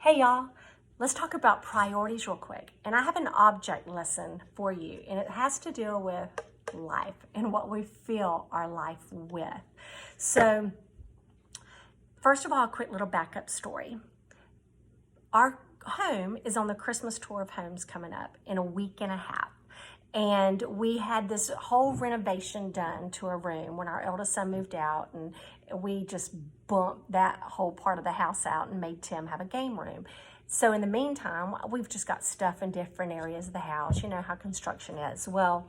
Hey y'all, let's talk about priorities real quick. And I have an object lesson for you, and it has to do with life and what we fill our life with. So, first of all, a quick little backup story. Our home is on the Christmas tour of homes coming up in a week and a half. And we had this whole renovation done to a room when our eldest son moved out, and we just bumped that whole part of the house out and made Tim have a game room. So in the meantime, we've just got stuff in different areas of the house. You know how construction is. Well,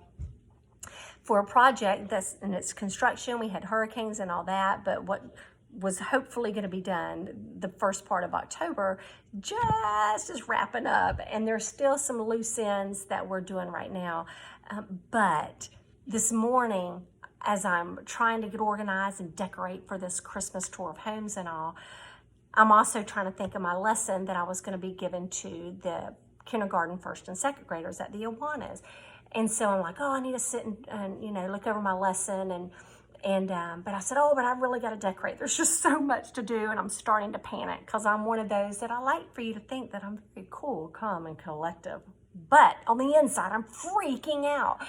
for a project that's in its construction, we had hurricanes and all that, but what was hopefully going to be done the first part of October just is wrapping up, and there's still some loose ends that we're doing right now. But this morning, as I'm trying to get organized and decorate for this Christmas tour of homes and all, I'm also trying to think of my lesson that I was going to be given to the kindergarten, first and second graders at the Awanas. And so I'm like, oh, I need to sit and look over my lesson but I said, but I really got to decorate. There's just so much to do, and I'm starting to panic because I'm one of those that I like for you to think that I'm very cool, calm, and collective. But on the inside, I'm freaking out.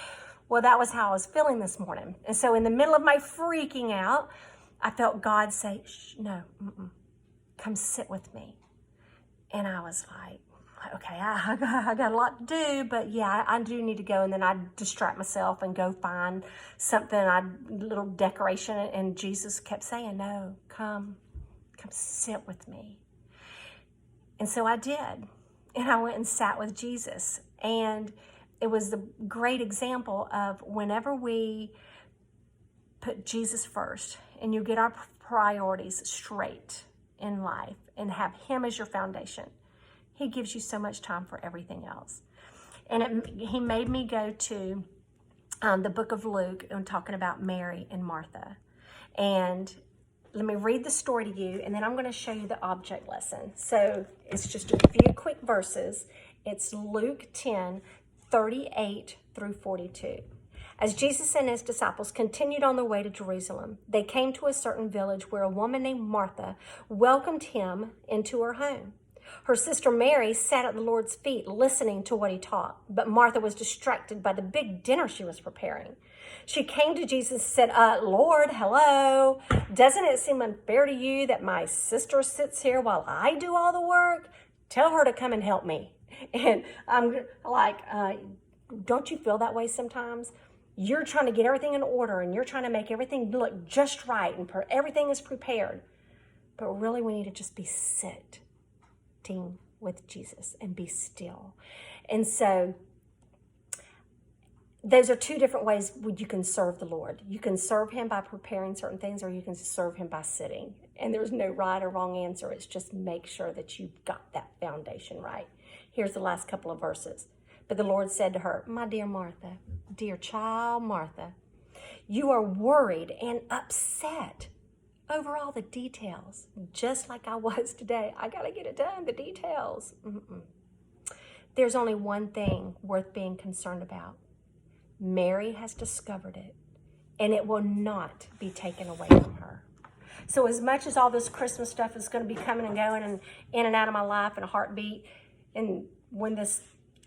Well, that was how I was feeling this morning. And so in the middle of my freaking out, I felt God say, shh, no, come sit with me. And I was like, okay, I got a lot to do, but yeah, I do need to go. And then I distract myself and go find something, little decoration. And Jesus kept saying, no, come sit with me. And so I did. And I went and sat with Jesus. And it was the great example of whenever we put Jesus first and you get our priorities straight in life and have Him as your foundation, He gives you so much time for everything else. And He made me go to the book of Luke and talking about Mary and Martha. And let me read the story to you, and then I'm going to show you the object lesson. So it's just a few quick verses. It's Luke 10:38 through 42. As Jesus and his disciples continued on their way to Jerusalem, they came to a certain village where a woman named Martha welcomed him into her home. Her sister Mary sat at the Lord's feet listening to what he taught, but Martha was distracted by the big dinner she was preparing. She came to Jesus and said, Lord, hello. Doesn't it seem unfair to you that my sister sits here while I do all the work? Tell her to come and help me. And I'm like, don't you feel that way sometimes? You're trying to get everything in order and you're trying to make everything look just right and everything is prepared. But really we need to just be sitting with Jesus and be still. And so those are two different ways you can serve the Lord. You can serve Him by preparing certain things, or you can serve Him by sitting. And there's no right or wrong answer. It's just make sure that you've got that foundation right. Here's the last couple of verses. But the Lord said to her, my dear Martha, dear child Martha, you are worried and upset over all the details, just like I was today. I got to get it done, the details. There's only one thing worth being concerned about. Mary has discovered it, and it will not be taken away from her. So as much as all this Christmas stuff is going to be coming and going and in and out of my life in a heartbeat, and when this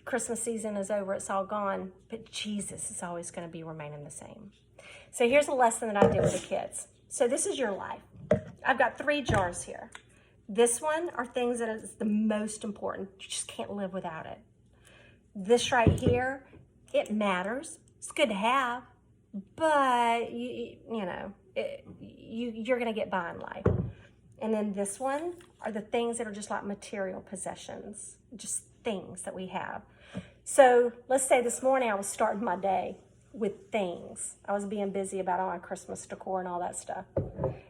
Christmas season is over, it's all gone, but Jesus is always going to be remaining the same. So here's a lesson that I did with the kids. So this is your life. I've got 3 jars here. This one are things that is the most important. You just can't live without it. This right here, it matters. It's good to have, but you're going to get by in life. And then this one are the things that are just like material possessions, just things that we have. So let's say this morning I was starting my day with things. I was being busy about all my Christmas decor and all that stuff.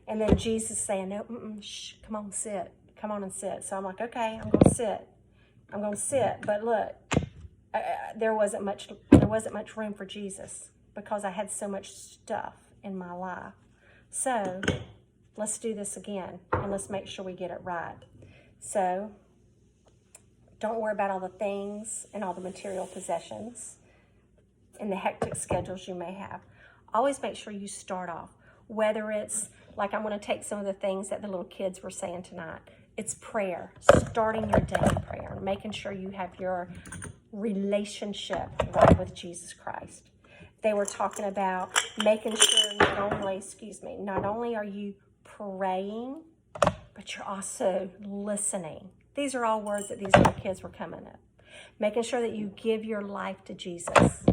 And then Jesus saying, no, shh, come on, sit. Come on and sit. So I'm like, okay, I'm going to sit. I'm going to sit. But look, there wasn't much room for Jesus because I had so much stuff in my life. So let's do this again, and let's make sure we get it right. So don't worry about all the things and all the material possessions and the hectic schedules you may have. Always make sure you start off, whether it's like I'm going to take some of the things that the little kids were saying tonight. It's prayer, starting your day in prayer, making sure you have your relationship right with Jesus Christ. They were talking about making sure not only are you praying, but you're also listening. These are all words that these little kids were coming up. Making sure that you give your life to Jesus.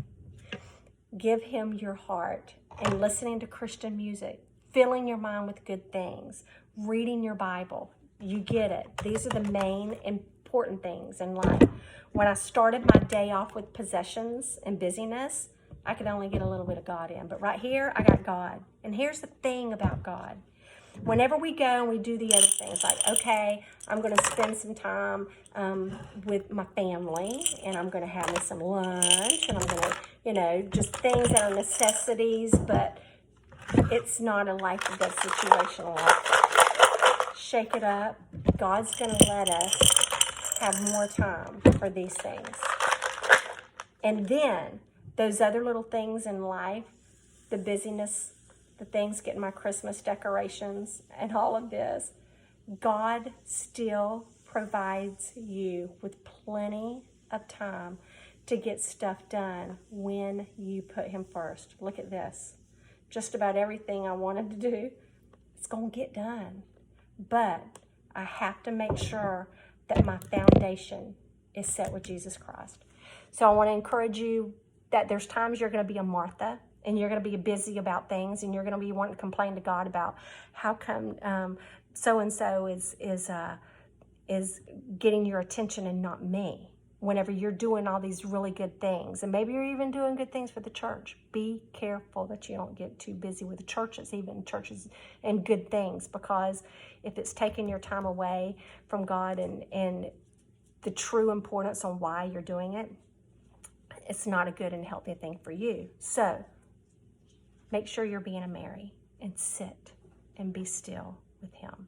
Give him your heart, and listening to Christian music, filling your mind with good things, reading your Bible. You get it. These are the main important things in life. When I started my day off with possessions and busyness, I could only get a little bit of God in. But right here, I got God. And here's the thing about God. Whenever we go and we do the other things, like, okay, I'm going to spend some time with my family, and I'm going to have me some lunch, and I'm going to, just things that are necessities, but it's not a life or death situation. Shake it up. God's going to let us have more time for these things. And then those other little things in life, the busyness, the things getting my Christmas decorations and all of this, God still provides you with plenty of time to get stuff done when you put him first. Look at this. Just about everything I wanted to do, it's going to get done. But I have to make sure that my foundation is set with Jesus Christ. So I want to encourage you that there's times you're going to be a Martha, and you're going to be busy about things, and you're going to be wanting to complain to God about how come so-and-so is getting your attention and not me, whenever you're doing all these really good things. And maybe you're even doing good things for the church. Be careful that you don't get too busy with the churches, even churches and good things, because if it's taking your time away from God and the true importance on why you're doing it, it's not a good and healthy thing for you. So make sure you're being a Mary and sit and be still with him.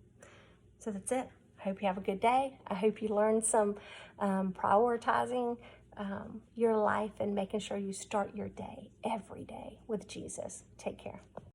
So that's it. I hope you have a good day. I hope you learned some prioritizing your life and making sure you start your day every day with Jesus. Take care.